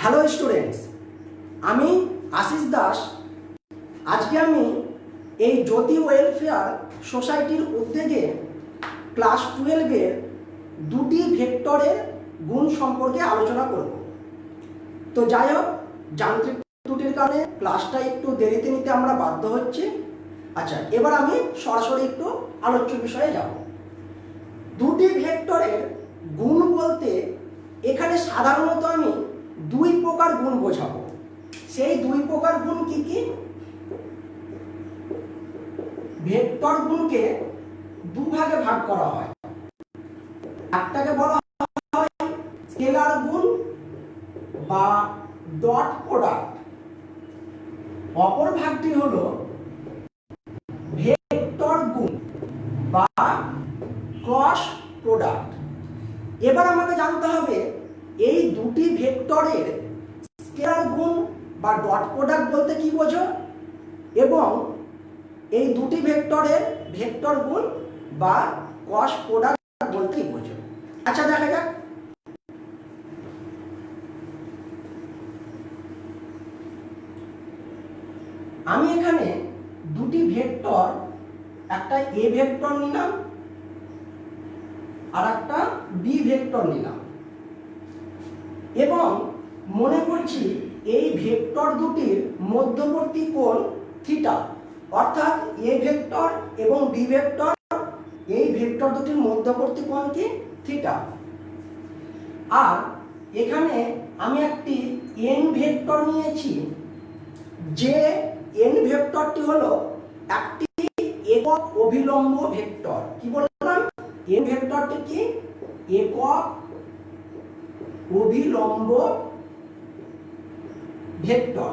Hello students, আমি আশিস দাস। আজকে আমি এই জ্যোতি ওয়েলফেয়ার সোসাইটির উদ্যোগে ক্লাস 12-এর দুটি ভেক্টরের গুণ সম্পর্কে আলোচনা করব। তো যাই হোক, যান্ত্রিক ত্রুটির কারণে ক্লাসটা একটু দেরিতে নিতে আমরা বাধ্য হচ্ছি। আচ্ছা, এবার আমি সরাসরি একটু আলোচ্য বিষয়ে যাব। দুটি ভেক্টরের গুণ বলতে এখানে সাধারণত আমি দুই প্রকার গুণ বোঝাবো। সেই দুই প্রকার গুণ কি কি? ভেক্টর গুণকে দুভাগে ভাগ করা হয়। একটাকে বলা হয় স্কেলার গুণ বা ডট প্রোডাক্ট, অপর ভাগটি হলো ভেক্টর গুণ বা ক্রস প্রোডাক্ট। এবার আমাকে জানতে হবে এই দুটি ভেক্টরের স্কেলার গুণ বা ডট প্রোডাক্ট বলতে কি বোঝো, এবং এই দুটি ভেক্টরের ভেক্টর গুণ বা ক্রস প্রোডাক্ট বলতে কি বোঝো। আচ্ছা, দেখা যাক। আমি এখানে দুটি ভেক্টর, একটা এ ভেক্টর নিলাম আর একটা বি ভেক্টর নিলাম, এবং মনে করছি এই ভেক্টর দুটির মধ্যবর্তী কোণ থিটা, অর্থাৎ এ ভেক্টর এবং বি ভেক্টর, এই ভেক্টর দুটির মধ্যবর্তী কোণ কি? থিটা। আর এখানে আমি একটি এন ভেক্টর নিয়েছি, যে এন ভেক্টরটি হলো একটি একক অভিলম্ব ভেক্টর। কি বললাম? এন ভেক্টরটি কি? একক অভিলম্ব ভেক্টর,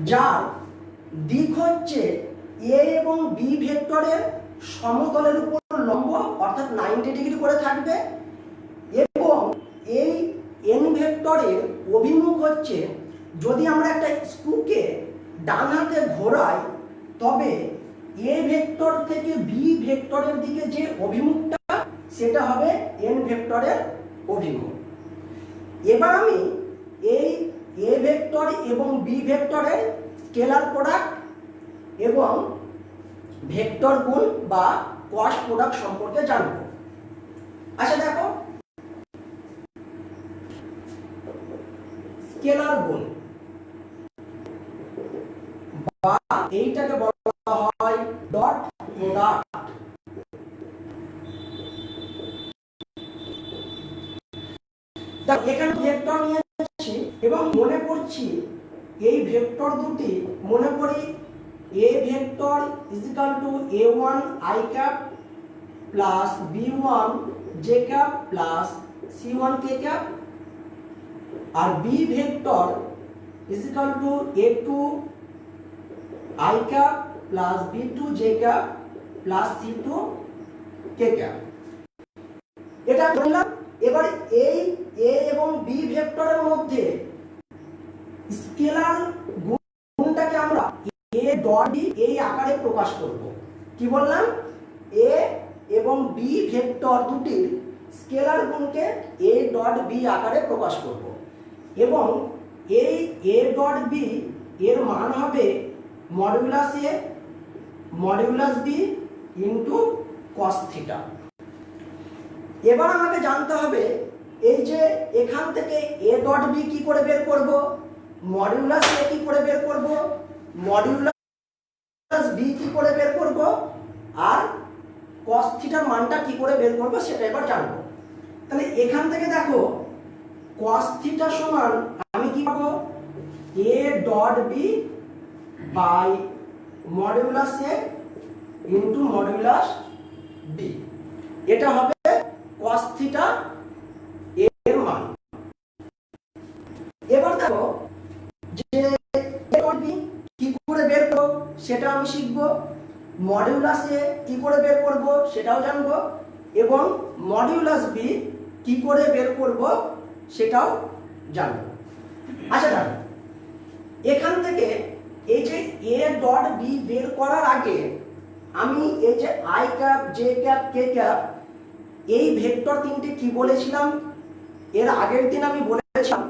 যার দিক হচ্ছে এ এবং বি ভেক্টরের সমতলের উপর লম্ব, অর্থাৎ 90 ডিগ্রি করে থাকবে, এবং এই এন ভেক্টরের অভিমুখ হচ্ছে, যদি আমরা একটা স্ক্রুকে ডান হাতে ঘোরাই তবে এ ভেক্টর থেকে বি ভেক্টরের দিকে যে অভিমুখটা, সেটা হবে এন ভেক্টরের অভিমুখ। এবার আমি এই এ ভেক্টর এবং বি ভেক্টরের স্কেলার প্রোডাক্ট এবং ভেক্টর গুণ বা ক্রস প্রোডাক্ট সম্পর্কে জানব। আচ্ছা দেখো, স্কেলার গুণ বা এইটাকে বলা হয় ডট প্রোডাক্ট। এখানে ভেক্টর নিয়েছি এবং মনে করছি এই ভেক্টর দুটি, মনে করি A vector is equal to a1 i cap plus b1 j cap plus c1 k cap, আর B vector is equal to a2 i cap plus b2 j cap plus c2 k cap. এটা বললাম। এবার এই এ এবং B ভেক্টরের মধ্যে scalar গুণটাকে আমরা এ dot B এই আকারে প্রকাশ করব। কি বললাম? এ এবং বি ভেক্টর দুটির স্কেলার গুণকে এ ডট বি আকারে প্রকাশ করব, এবং এই এ ডট বি এর মান হবে modulus A modulus B into cos theta. এবার আমাকে জানতে হবে এই যে এখান থেকে এ ডট বি কি করে বের করব, মডিউলাস এ কি করে বের করব, মডিউলাস বি কি করে বের করব, আর cos থিটার মানটা কি করে বের করব সেটা এবার জানবো। তাহলে এখান থেকে দেখো cos থিটা সমান আমি কি পাবো? A dot B by modulus A into modulus B, এটা হবে cos থিটা এর মান। এবার দেখো যে এ ডট বি কি করে বের করব সেটা আমি শিখব, মডিউলাস এ কি করে বের করব সেটাও জানবো, এবং মডিউলাস বি কি করে বের করব সেটাও জানবো। আচ্ছা দেখো, এখান থেকে এই যে এ ডট বি বের করার আগে আমি এই যে I cap J cap K cap এই ভেক্টর তিনটে কি বলেছিলাম? এর আগের দিন আমি বলেছিলাম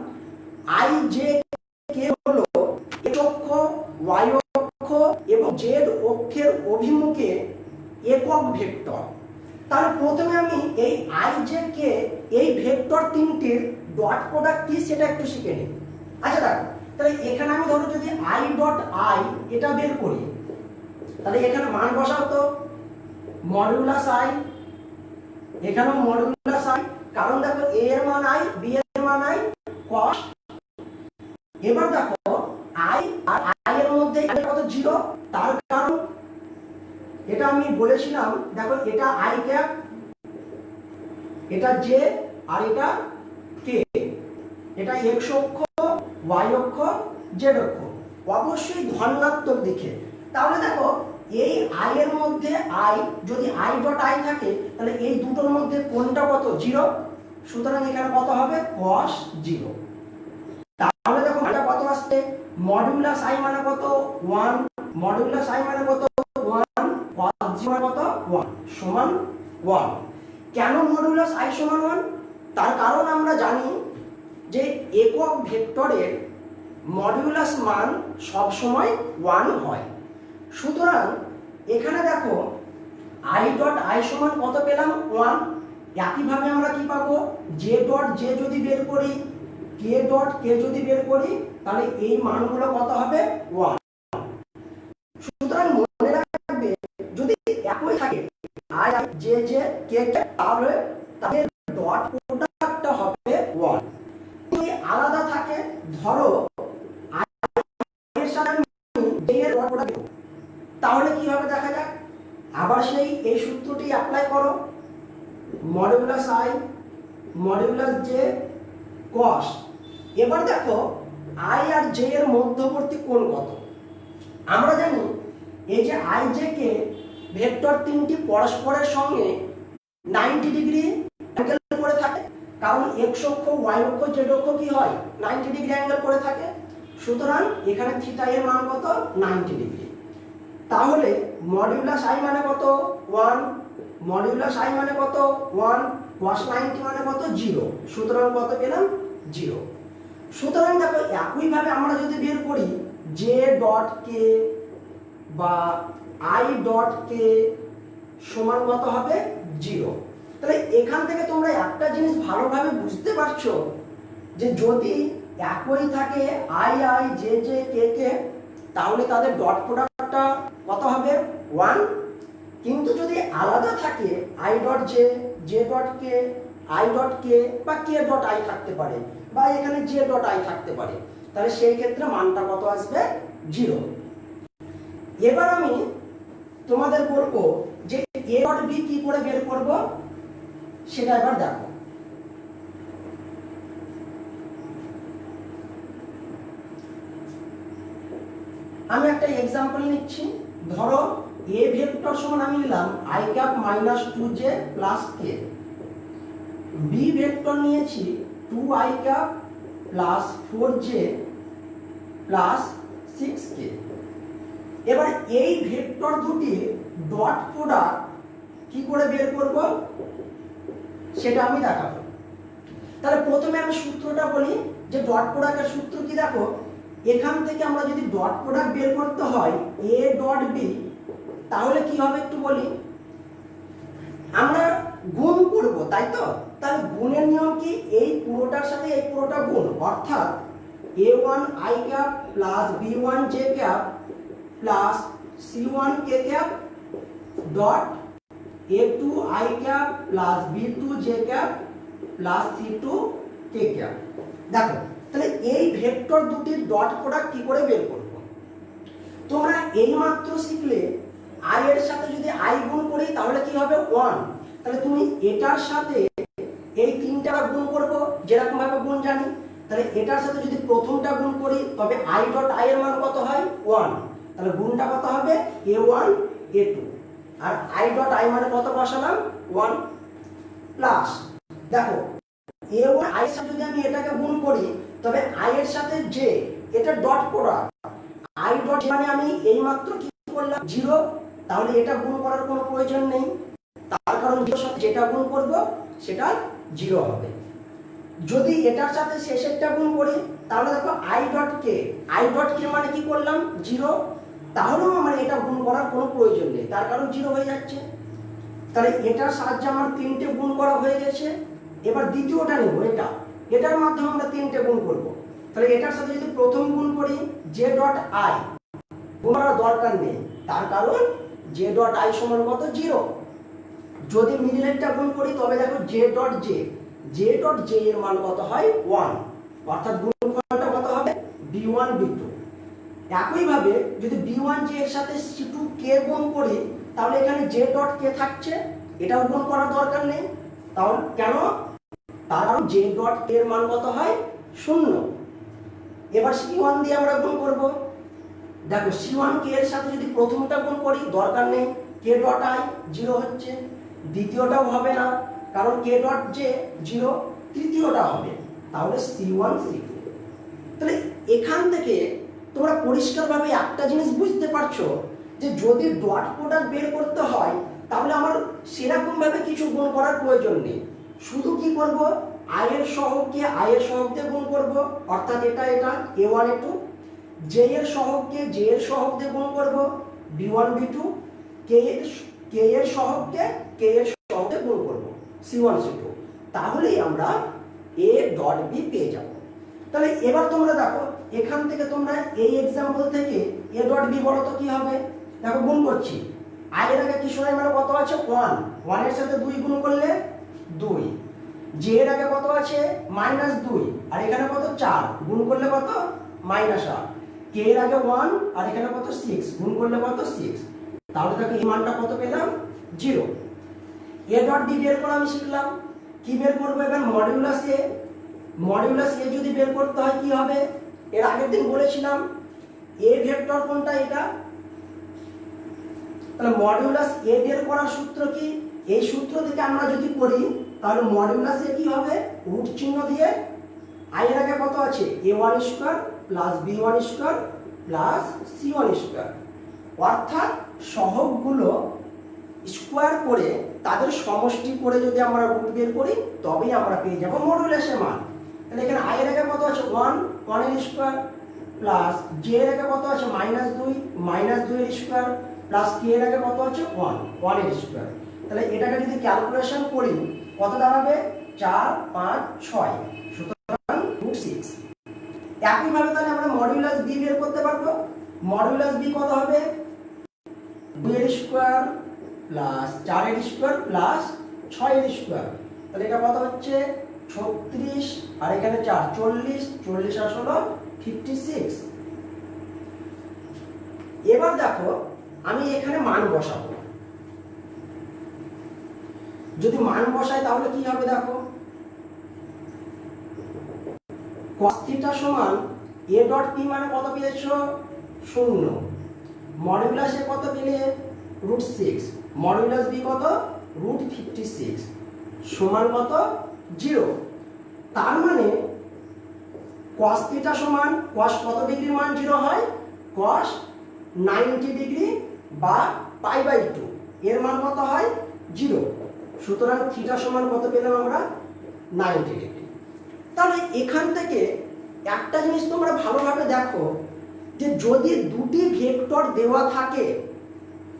ডট প্রোডাক্ট কি সেটা একটু শিখে নিই। আচ্ছা দেখো, তাহলে এখানে আমি ধরো যদি আই ডট আই এটা বের করি, তাহলে এখানে মান বসাও তো, মডুলাস আই, এখানেও মডুলাস আই, কারণ দেখো এ এর মান আই, বি এর মান আই, কস। এবার দেখো আই আর আই এর মধ্যে কত জিরো, তার কারণ এটা আমি বলেছিলাম, দেখো এটা আই ক্যাপ, এটা জে, আর এটা কে, এটা এক্স অক্ষ, ওয়াই অক্ষ, জেড অক্ষ, অবশ্যই ধনাত্মক দিকে। তাহলে দেখো এই আই এর মধ্যে আই, যদি আই ডট আই থাকে তাহলে এই দুটোর মধ্যে কোনটা কত, জিরো, সুতরাং এখানে কত হবে, cos জিরো। তাহলে দেখো এটা কত আসছে, মডুলাস আই মানে কত 1, মডুলাস আই মানে কত 1, cos জিরো মানে কত 1 সমান 1। কেন মডুলাস আই সমান 1? তার কারণ আমরা জানি যে একক ভেক্টরের মডুলাস মান সব সময় 1 হয়। সুতরাং এখানে দেখো আই ডট আই সমান কত পেলাম, 1। একইভাবে আমরা কি পাবো, জে ডট জে যদি বের করি, কে ডট কে যদি বের করি, তাহলে এই মানগুলো কত হবে, 1। সুতরাং মনে রাখবে যদি একই থাকে I J J K K, তাহলে তাদের ডট প্রোডাক্টটা হবে 1। যদি আলাদা থাকে, ধরো আই এর সাথে জে এর ডট প্রোডাক্ট, তাহলে কি হবে দেখা যাক। আবার সেই এই সূত্রটি অ্যাপ্লাই করো, মডুলাস আই মডুলাস জে কস। এবার দেখো আই আর জে এর মধ্যবর্তী কোণ কত। আমরা জানি এই যে আই জে কে ভেক্টর তিনটি পরস্পরের সঙ্গে 90 ডিগ্রি অ্যাঙ্গেল করে থাকে, কারণ এক্স অক্ষ, ওয়াই অক্ষ, জেড অক্ষ কি হয়, 90 ডিগ্রি অ্যাঙ্গেল করে থাকে। সুতরাং এখানে থিটা এর মান কত, 90 ডিগ্রি। তাহলে মডুলাস আই মানে কত 1, মডুলাস আই মানে কত 1, cos 90 মানে কত 0, সুতরাং কত পেলাম 0। সুতরাং দেখো একইভাবে আমরা যদি বের করি জে ডট কে বা আই ডট কে সমান কত হবে 0, তাহলে এখান থেকে তোমরা একটা জিনিস ভালোভাবে বুঝতে পারছো যে যদি একই থাকে I I J J K K, তাহলে তাদের ডট প্রোডাক্টটা কত হবে 1। কিন্তু যদি আলাদা থাকে I dot J, J dot K, I dot K বা কে ডট আই থাকতে পারে, বা এখানে জে ডট আই থাকতে পারে, তাহলে সেই ক্ষেত্রে মানটা কত আসবে 0। এবার আমি তোমাদের বলবো যে এ ডট বি কি করে বের করব সেটা এবার দেখো। আমি একটা एग्जांपल নিচ্ছি, ধরো এ ভেক্টর সমান আমি নিলাম i cap minus 2j plus k, B vector নিয়েছি 2i cap plus 4j plus 6k। এবার এই ভেক্টর দুটি ডট প্রোডাক্ট কি করে বের করব সেটা আমি দেখাবো। তাহলে প্রথমে আমি সূত্রটা বলি যে ডট প্রোডাক্টের সূত্র কি, দেখো এখান থেকে আমরা যদি ডট প্রোডাক্ট বের করতে হয় a ডট b, তাহলে কি হবে একটু বলি, আমরা গুণ করব তাই তো। তাহলে গুণের নিয়ম কি, এই পুরোটার সাথে এই পুরোটা গুণ, অর্থাৎ a1 i cap plus b1 j cap plus c1 k cap dot a2 i cap plus b2 j cap plus c2 k cap. দেখো তাহলে এই ভেক্টর দুটির ডট প্রোডাক্ট কি করে বের করব, তোমরা এই মাত্র শিখলে i এর সাথে যদি i গুণ করি তাহলে কি হবে 1, তাহলে তুমি এটার সাথে এই তিনটা গুণ করব যেরকম ভাবে গুণ জানি। তাহলে এটার সাথে যদি প্রথমটা গুণ করি তবে i ডট i এর মান কত হয় 1, তাহলে গুণটা কত হবে a1 a2, R i dot i মানে কত বসালাম 1 প্লাস, দেখো a1 i এর সাথে যদি আমি এটাকে গুণ করি তবে i এর সাথে j, এটা ডট প্রোডাক্ট, i ডট মানে আমি এই মাত্র কি করলাম 0, তাহলে এটা গুণ করার কোনো প্রয়োজন নেই, তার কারণ যেটা গুণ করব সেটা 0 হবে। যদি এটার সাথে শেষেরটা গুণ করি তাহলে দেখো i ডট k মানে কি করলাম 0, তাহলেও আমার এটা গুণ করার কোনো প্রয়োজন নেই, তার কারণ 0 হয়ে যাচ্ছে। তাহলে এটার সাহায্যে আমার তিনটে গুণ করা হয়ে গেছে। এবার দ্বিতীয়টা নেব, এটা এটার মাধ্যমে আমরা 3টে গুণ করব। তাহলে এটার সাথে যদি প্রথম গুণ করি জে ডট আই, গুণ করার দরকার নেই, তার কারণ জে ডট আই সমান কত 0। যদি মিডিলেরটা গুণ করি তবে দেখো জে ডট জে এর মান কত হয় 1, অর্থাৎ গুণফলটা কত হবে b1 b2। একইভাবে যদি b1 জে এর সাথে c2 কে গুণ করি তাহলে এখানে জে ডট কে থাকছে, এটাও গুণ করার দরকার নেই। তাহলে কেন? তার কারণ জে ডট কে এর মান কত হয় 0। এবার c1 দিয়ে আমরা গুণ করব। দেখো c1 কে এর সাথে যদি প্রথমটা গুণ করি দরকার নেই, কে ডট আই 0 হচ্ছে, দ্বিতীয়টাও হবে না কারণ কে ডট জে 0, তৃতীয়টা হবে, তাহলে c1 c2। তাহলে এখান থেকে তোমরা পরিষ্কারভাবে একটা জিনিস বুঝতে পারছো যে যদি ডট প্রোডাক্ট বের করতে হয় তাহলে আমার সেরকম ভাবে কিছু গুণ করার প্রয়োজন নেই, শুধু কি করব আই এর সহগকে আই এর সহগ দিয়ে গুণ করব, অর্থাৎ এটা a1 a2, জে এর সহগকে জে এর সহগ দিয়ে গুণ করব b1 b2, কে এর সহগকে কে এর সহগ দিয়ে গুণ করব c1 c2, তাহলেই আমরা a ডট b পেয়ে যাব। তাহলে এবার তোমরা দেখো এখান থেকে তোমরা এই एग्जांपल থেকে a ডট b বলো তো কি হবে। দেখো গুণ করছি, i এর আগে কি শোনাই মানে কত আছে 1, 1 এর সাথে 2 গুণ করলে 2, j এর আগে কত আছে -2 আর এখানে কত 4, গুণ করলে কত -8, k এর আগে 1 আর এখানে কত 6, গুণ করলে কত 6, তাহলে দেখো এই মানটা কত পেলাম 0। a ডট b বের করা আমি শিখলাম, কি বের করব এবার মডিউলাস a। মডিউলাস এ যদি বের করতে হয় কি হবে, এর আগের দিন বলেছিলাম এ ভেক্টর কোনটা এটা, তাহলে মডিউলাস এ বের করার সূত্র কি, এই সূত্র থেকে আমরা যদি করি তাহলে মডিউলাস এ কি হবে রুট চিহ্ন দিয়ে আই এর আগে কত আছে a1 square plus b1 square plus c1 square, অর্থাৎ সহগগুলো স্কয়ার করে তাদের সমষ্টি করে যদি আমরা রুট বের করি তবেই আমরা পেয়ে যাব মডিউলাসের মান। তাহলে এখানে i এর আগে কত আছে 1, 1 এর স্কয়ার প্লাস j এর আগে কত আছে -2, -2 এর স্কয়ার প্লাস k এর আগে কত আছে 1, 1 এর স্কয়ার। তাহলে এটাকে যদি ক্যালকুলেশন করি কত দাঁড়াবে 4, 5, 6, সুতরাং √6। একইভাবে তাহলে আমরা মডিউলাস b বের করতে পারবো। মডিউলাস b কত হবে 2 এর স্কয়ার প্লাস 4 এর স্কয়ার প্লাস 6 এর স্কয়ার, তাহলে এটা কত হচ্ছে 36 আর এখানে 4, 40, 40 আর 16 56। এবার দেখো আমি এখানে মান বসাবো, যদি মান বসাই তাহলে কি হবে দেখো cos θ সমান a ডট p মানে কত পেয়েছো 0, মডিউলাস এ কত পেলে √6, মডিউলাস b কত √56 সমান কত 0। তার মানে cos θ সমান cos কত ডিগ্রির মান 0 হয় cos 90 ডিগ্রি বা π/2 এর মান কত হয় 0, সুতরাং θ সমান কত পেলাম আমরা 90 ডিগ্রি। তাহলে এখান থেকে একটা জিনিস তোমরা ভালোভাবে দেখো যে যদি দুটি ভেক্টর দেওয়া থাকে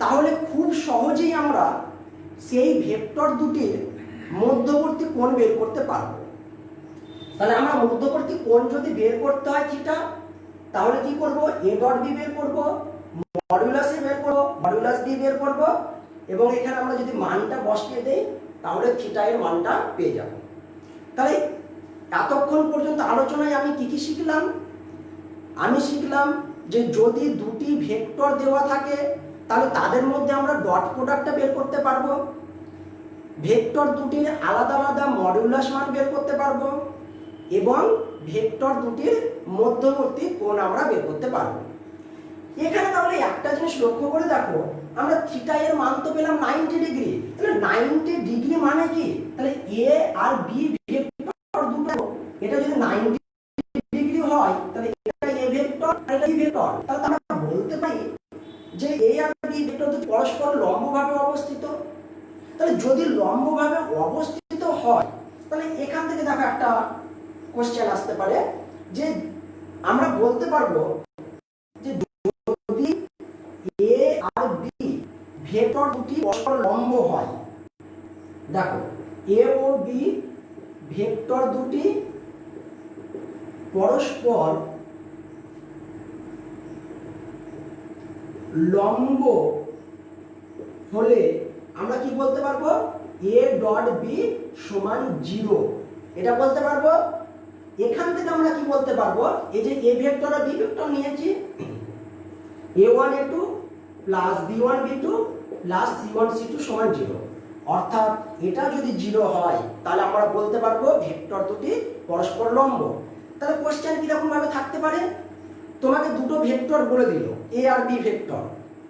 তাহলে খুব সহজেই আমরা সেই ভেক্টর দুটির মধ্যবর্তী কোণ বের করতে পারবো। তাহলে আমরা মধ্যবর্তী কোণ যদি বের করতে হয় থিটা, তাহলে কি করব a ডট b বের করব, মডিউলাস a বের করব, মডিউলাস b বের করব এবং এখানে আমরা যদি মানটা বসিয়ে দেই তাহলে থিটা এর মানটা পেয়ে যাব। তাহলে এতক্ষণ পর্যন্ত আলোচনায় আমি কি কি শিখলাম, আমি শিখলাম যে যদি দুটি ভেক্টর দেওয়া থাকে তাহলে তাদের মধ্যে আমরা ডট প্রোডাক্টটা বের করতে পারবো, ভেক্টর দুটির আলাদা আলাদা মডিউলাস মান বের করতে পারবো এবং ভেক্টর দুটির মধ্যবর্তী কোণ আমরা বের করতে পারবো। এখানে তাহলে একটা জিনিস লক্ষ্য করে দেখো আমরা থিটা এর মান তো পেলাম 90 ডিগ্রি, তাহলে 90 ডিগ্রি মানে কি, তাহলে a আর b ভেক্টর দুটো এটা যদি 90 ডিগ্রি হয় তাহলে এটা a ভেক্টর আর এটা b ভেক্টর, তাহলে আমরা বলতে পারি যে a আর b ভেক্টর দুটো পরস্পর লম্বভাবে অবস্থিত। তাহলে যদি লম্বভাবে অবস্থিত হয় তাহলে এখান থেকে দেখো একটা কোশ্চেন আসতে পারে যে আমরা বলতে পারবো যে যদি a আর b ভেক্টর দুটি পরস্পর লম্ব হয়, দেখো a ও b ভেক্টর দুটি পরস্পর লম্ব হলে আমরা কি বলতে পারবো? এ ডট বি সমান 0 এটা বলতে পারবো। এখান থেকে আমরা কি বলতে পারবো? এই যে এ ভেক্টর আর বি ভেক্টর নিয়েছি, a1 a2 plus b1 b2 plus c1 c2 সমান 0, অর্থাৎ এটা যদি 0 হয় তাহলে আমরা বলতে পারবো ভেক্টর দুটি পরস্পর লম্ব। তাহলে কোশ্চেন কিরকম ভাবে থাকতে পারে? তোমাকে দুটো ভেক্টর বলে দিল, এ আর বি ভেক্টর,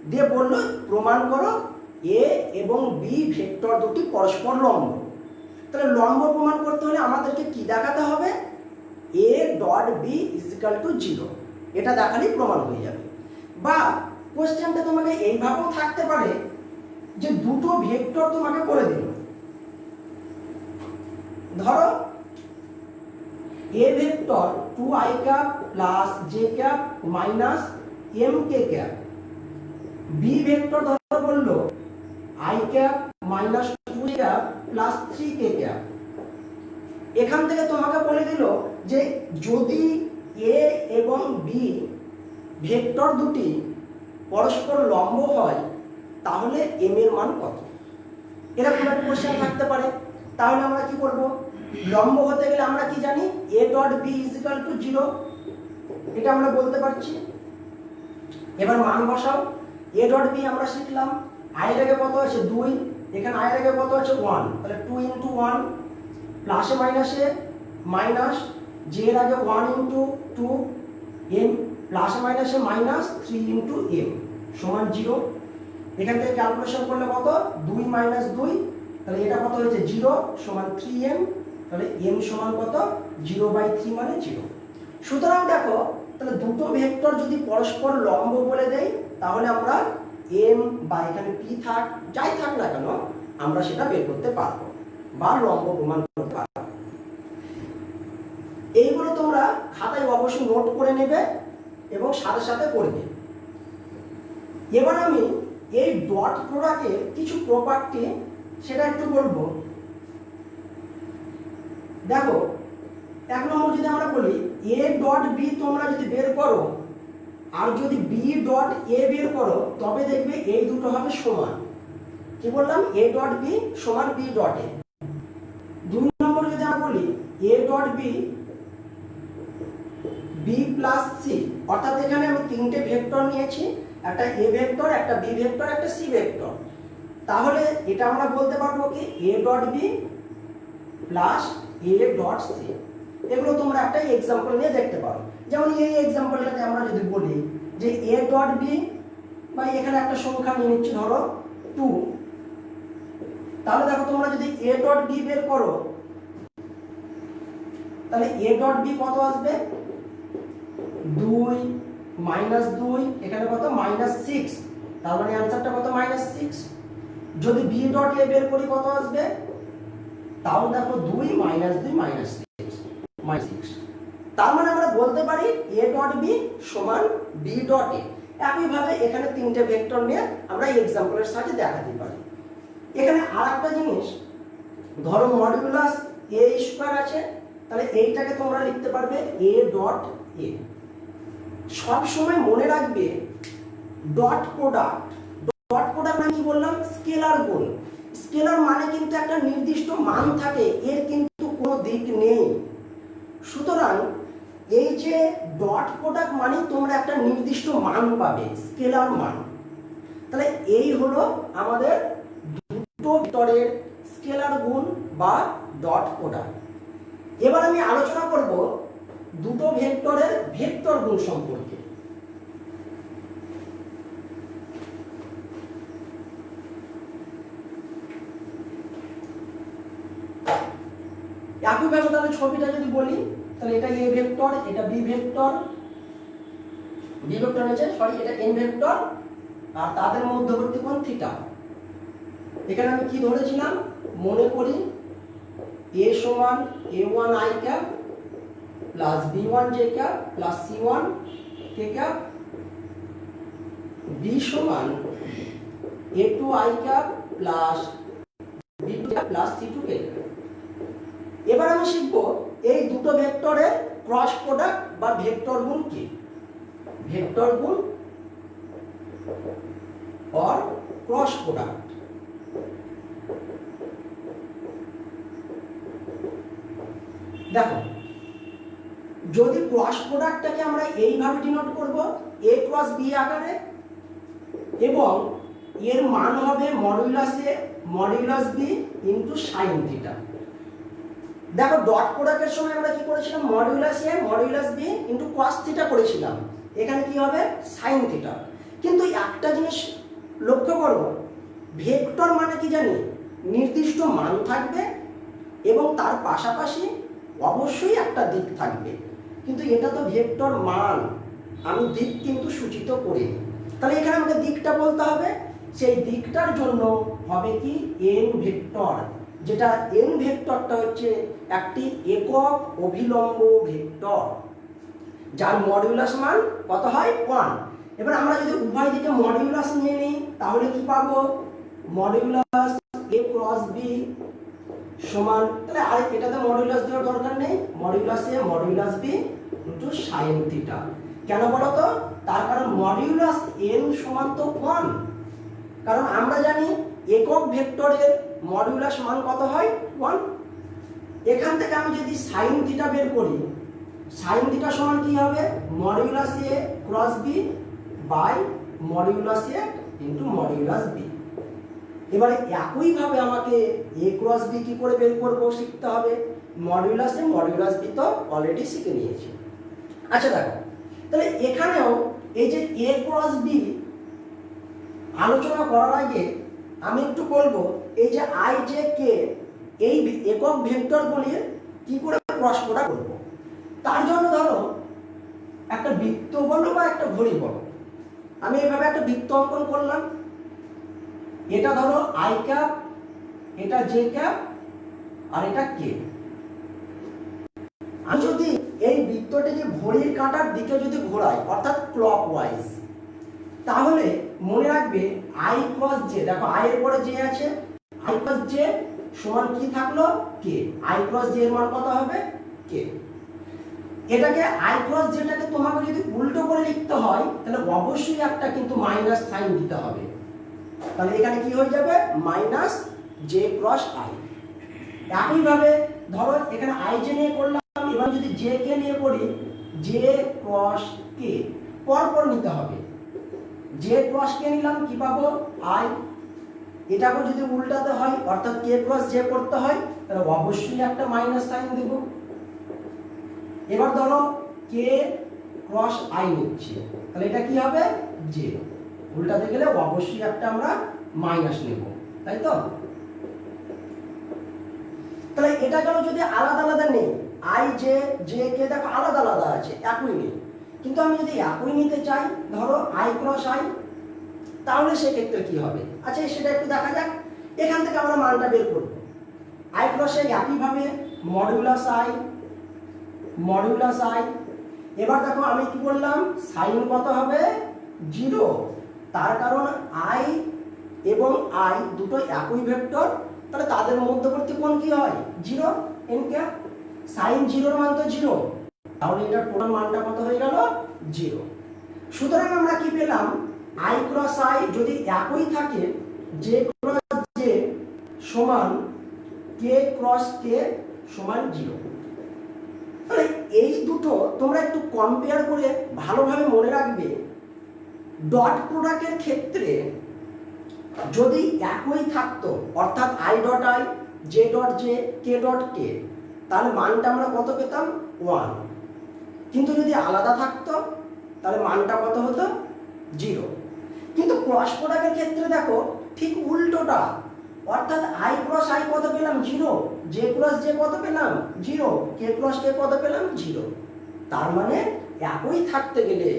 দিয়ে বললো প্রমাণ করো এ এবং বি ভেক্টর দুটি পরস্পর লম্ব। তাহলে লম্ব প্রমাণ করতে হলে আমাদেরকে কি দেখাতে হবে? A dot B is equal to 0, এটা দেখালেই প্রমাণ হয়ে যাবে। বা কোশ্চেনটা তোমাকে এইভাবেও থাকতে পারে যে দুটো ভেক্টর তোমাকে বলে দিল, ধরো A vector 2i cap plus J cap minus M K cap, B vector ধরো বললো i cap minus 2 cap plus 3 K cap. এখান থেকে তোমাকে বলে দিল যে যদি এ এবং বি ভেক্টর দুটি পরস্পর লম্ব হয় তাহলে এম এর মান কত? এরকম একটা কোশ্চেন থাকতে পারে। তাহলে আমরা কি করব? লম্ব হতে গেলে আমরা কি জানি? A dot B is equal to 0, এটা আমরা বলতে পারছি। এবার মান বসাও। এ ডট বি আমরা শিখলাম আই এর আগে কত আছে 2, এখানে আই এর আগে কত আছে 1, তাহলে 2 ইনটু 1 প্লাসে মাইনাসে মাইনাস, জে এর আগে 1 ইনটু 2 এম প্লাসে মাইনাসে মাইনাস 3 ইনটু এম সমান 0। এখান থেকে ক্যালকুলেশন করলে কত? 2 মাইনাস 2, তাহলে এটা কত হয়েছে 0 সমান 3m, তাহলে m সমান কত? 0/3 মানে 0। সুতরাং দেখো, তাহলে দুটো ভেক্টর যদি পরস্পর লম্ব বলে দেয় তাহলে আমরা m বা এখানে p থাক যাই থাক না কেন আমরা সেটা বের করতে পারবো বা লম্ব প্রমাণ করতে পারবো। এইগুলো তোমরা খাতায় অবশ্যই নোট করে নেবে এবং সাথে সাথে করবে। এবার আমি এই ডট প্রোডাক্টের কিছু প্রপার্টি সেটা একটু বলবো। দেখো, এক নম্বর যদি আমরা বলি এ ডট বি তোমরা যদি বের করো আর যদি বি ডট এ বের করো তবে দেখবে এই দুটো হবে সমান। কি বললাম? এ ডট বি সমান বি ডট এ। দুই নম্বর যদি আমরা বলি A dot B B plus C, অর্থাৎ এখানে আমি তিনটে ভেক্টর নিয়েছি, একটা এ ভেক্টর, একটা বি ভেক্টর, একটা সি ভেক্টর। তাহলে এটা আমরা বলতে পারবো কি A dot B plus A dot C. এগুলো তোমরা একটা এক্সাম্পল নিয়ে দেখতে পারো। যেমন এই এক্সাম্পলটাতে আমরা যদি বলি যে এ ডট বি, বা এখানে একটা সংখ্যা নিয়ে নিচ্ছি ধরো 2, তাহলে দেখো তোমরা যদি এ ডট বি বের করো তাহলে এ ডট বি কত আসবে? 2 মাইনাস 2, এখানে কত? মাইনাস 6, তার মানে অ্যানসারটা কত? মাইনাস 6। যদি বি ডট এ বের করি কত আসবে? তাও দেখো 2 মাইনাস 2 মাইনাস 6। তার মানে আমরা বলতে পারি এ ডট বি সমান বি ডট এ। একইভাবে এখানে তিনটে ভেক্টর নিয়ে আমরা এই এক্সাম্পলের সাহায্যে দেখাতে পারি। এখানে আর একটা জিনিস, ধরো মডুলাস এ স্কয়ার আছে, তাহলে এইটাকে তোমরা লিখতে পারবে এ ডট এ। সব সময় মনে রাখবে ডট প্রোডাক্ট। ডট প্রোডাক্ট মানে কি বললাম? স্কেলার গুণ। স্কেলার মানে কিন্তু একটা নির্দিষ্ট মান থাকে, এর কিন্তু কোনো দিক নেই। সুতরাং এই যে ডট প্রোডাক্ট মানে তোমরা একটা নির্দিষ্ট মান পাবে, স্কেলার মান। তাহলে এই হলো আমাদের দুটো ভেক্টরের স্কেলার গুণ বা ডট প্রোডাক্ট। এবার আমি আলোচনা করব দুটো ভেক্টরের ভেক্টর গুণ সম্পর্কে। একইভাবে তাহলে ছবিটা যদি বলি তাহলে এটা এ ভেক্টর, এটা বি ভেক্টর, বি ভেক্টর আছে সরি এটা এন ভেক্টর, আর তাদের মধ্যবর্তী কোণ থিটা। এখানে আমি কি ধরেছিলাম মনে করি এ সমান a1 i cap plus b1 j cap plus c1 k cap, B সমান a2 i cap plus b2 plus c2 k cap. এবার আমি শিখবো এই দুটো ভেক্টরের ক্রস প্রোডাক্ট বা ভেক্টর গুণ কি? ভেক্টর গুণ অর ক্রস প্রোডাক্ট। দেখো, যদি ক্রস প্রোডাক্টটাকে আমরা এইভাবে ডিনোট করব a ক্রস b আকারে, এবং এর মান হবে modulus a modulus b into sin theta. দেখো, ডট প্রোডাক্টের সময় আমরা কি করেছিলাম? Modulus a modulus b into cos theta করেছিলাম। এখানে কি হবে? sin theta. কিন্তু একটা জিনিস লক্ষ্য করো, ভেক্টর মানে কি জানি? নির্দিষ্ট মান থাকবে এবং তার পাশাপাশি অবশ্যই একটা দিক থাকবে। কিন্তু এটা তো ভেক্টর মান, আমি দিক কিন্তু সূচিত করিনি। তাহলে এখানে আমাকে দিকটা বলতে হবে। সেই দিকটার জন্য হবে কি? এন ভেক্টর, যেটা এন ভেক্টরটা হচ্ছে একটি একক অভিলম্ব ভেক্টর, যার মডুলাস মান কত হয়? 1। এবার আমরা যদি উভয় দিকে মডুলাস নিয়ে নিই তাহলে কি পাবো? মডুলাস a ক্রস b সমান, তাহলে আর এটাতে মডুলাস দেওয়ার দরকার নেই, modulus a modulus b into sin theta. কেন বলো তো? তার কারণ মডুলাস n সমান তো 1। কারণ আমরা জানি একক ভেক্টরের মডুলাস মান কত হয়? 1। এখান থেকে আমি যদি sin থিটা বের করি, sin থিটা সমান কি হবে? Modulus a cross b by modulus a into modulus b। এবারে একইভাবে আমাকে a ক্রস b কি করে বের করব শিখতে হবে। মডুলাস a মডুলাস b তো অলরেডি শিখে নিয়েছি। আচ্ছা দেখো, তাহলে এখানেও এই যে a ক্রস b আলোচনা করার আগে আমি একটু বলবো, এই যে i j k এই একক ভেক্টরগুলির কি করে ক্রস প্রোডাক্ট করব। তার জন্য ধরো একটা বৃত্ত বলো বা একটা ঘড়ি বলো, আমি এইভাবে একটা বৃত্ত অঙ্কন করলাম। এটা ধরো i ক্যাপ, এটা j ক্যাপ, আর এটা k। আমি যদি এই বৃত্তটিকে ঘড়ির কাঁটার দিকে যদি ঘোরাই, অর্থাৎ ক্লকওয়াইজ, তাহলে মনে রাখবে i ক্রস j, দেখো i এর পরে j আছে, i ক্রস j সমান কি থাকলো? k। i ক্রস j এর মান কত হবে? k। এটাকে i ক্রস j টাকে তোমাকে যদি উল্টো করে লিখতে হয় তাহলে অবশ্যই একটা কিন্তু মাইনাস সাইন দিতে হবে। তাহলে এখানে কি হয়ে যাবে? Minus j cross i। একইভাবে ধরো এখানে i j নিয়ে করলাম, এবার যদি j কে নিয়ে করি, j ক্রস k পরপর নিতে হবে। j ক্রস k নিলাম, কি পাবো? i। এটাকে যদি উল্টাতে হয় অর্থাৎ k ক্রস j করতে হয় তাহলে অবশ্যই একটা মাইনাস সাইন দেব। এবার ধরো k ক্রস i নিচ্ছি, তাহলে এটা কি হবে? j। উল্টাতে গেলে অবশ্যই একটা আমরা মাইনাস নেব, তাই তো? তাহলে এটা গেল যদি আলাদা আলাদা নেই, i j j k দেখো আলাদা আলাদা আছে, একই নেই। কিন্তু আমি যদি একই নিতে চাই, ধরো i ক্রস i, তাহলে সেক্ষেত্রে কি হবে? আচ্ছা সেটা একটু দেখা যাক। এখান থেকে আমরা মানটা বের করব। i ক্রস i একইভাবে মডুলাস i মডুলাস i। এবার দেখো আমি কি বললাম? সাইন কত হবে? 0। তার কারণ i এবং i দুটো একই ভেক্টর, তাহলে তাদের মধ্যবর্তী কোণ কি হয়? 0। n ক্যাপ সাইন 0 এর মান তো 0, তাহলে এটার টোটাল মানটা কত হয়ে গেল? 0। সুতরাং আমরা কি পেলাম? i ক্রস i যদি একই থাকে, j ক্রস j সমান k ক্রস k সমান 0। তাহলে এই দুটো তোমরা একটু কম্পেয়ার করে ভালোভাবে মনে রাখবে। ডট প্রোডাক্টের ক্ষেত্রে যদি একই থাকতো, অর্থাৎ i dot i j dot j k dot k, তাহলে মানটা আমরা কত পেতাম? 1। কিন্তু যদি আলাদা থাকতো তাহলে মানটা কত হতো? 0। কিন্তু ক্রস প্রোডাক্টের ক্ষেত্রে দেখো ঠিক উল্টোটা, অর্থাৎ i ক্রস i কত পেলাম? 0। j ক্রস j কত পেলাম? 0। k ক্রস k কত পেলাম? 0। তার মানে একই থাকতে গেলে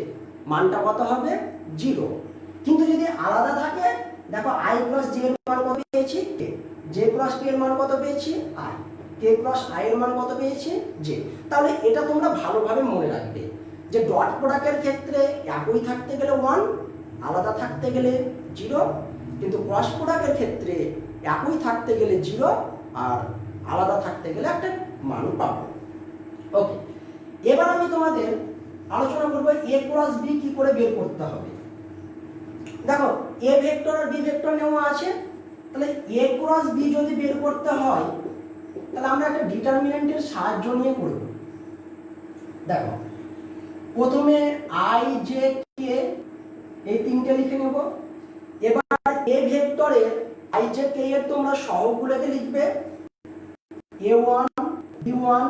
মানটা কত হবে? 0। কিন্তু যদি আলাদা থাকে, দেখো i ক্রস j এর মান কত পেয়েছি? k। j ক্রস k এর মান কত পেয়েছি? i। k ক্রস i এর মান কত পেয়েছি? j। তাহলে এটা তোমরা ভালোভাবে মনে রাখবে যে ডট প্রোডাক্টের ক্ষেত্রে একই থাকতে গেলে 1, আলাদা থাকতে গেলে 0। কিন্তু ক্রস প্রোডাক্টের ক্ষেত্রে একই থাকতে গেলে 0 আর আলাদা থাকতে গেলে একটা মান পাবো। ওকে, এবার আমি তোমাদের আলোচনা করবো এ ক্রস বি কি করে বের করতে হবে। দেখো এ ভেক্টর আর বি ভেক্টর নেওয়া আছে, তাহলে এ ক্রস বি যদি বের করতে হয় তাহলে আমরা একটা ডিটারমিনেন্টের সাহায্য নিয়ে করব। দেখো প্রথমে আই জে কে এই তিনটে লিখে নেব। এবার এ ভেক্টরের আই জে কে এর তোমরা সহগগুলোকে লিখবে a1 b1